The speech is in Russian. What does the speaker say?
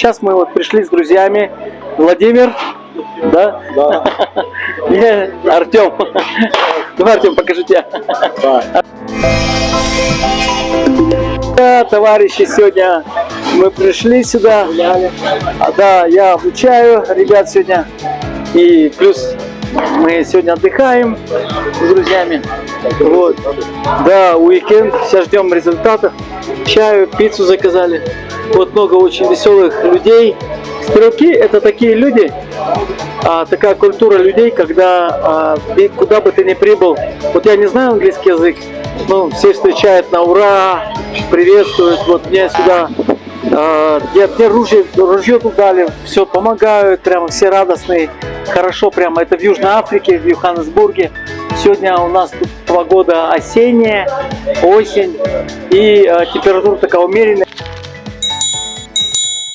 Сейчас мы вот пришли с друзьями. Владимир, да? Да. Я Артем. Давай, Артем, покажи тебя. Да, товарищи, сегодня мы пришли сюда. Да, я обучаю ребят сегодня. И плюс мы сегодня отдыхаем с друзьями. Вот. Да, уикенд. Сейчас ждем результатов. Чаю, пиццу заказали. Вот много очень веселых людей. Стрелки — это такие люди, такая культура людей, когда куда бы ты ни прибыл, вот я не знаю английский язык, но все встречают на ура, приветствуют, вот мне сюда, мне ружье тут дали, все помогают, прямо все радостные, хорошо прямо, это в Южной Африке, в Йоханнесбурге. Сегодня у нас тут погода осенняя, осень, и температура такая умеренная.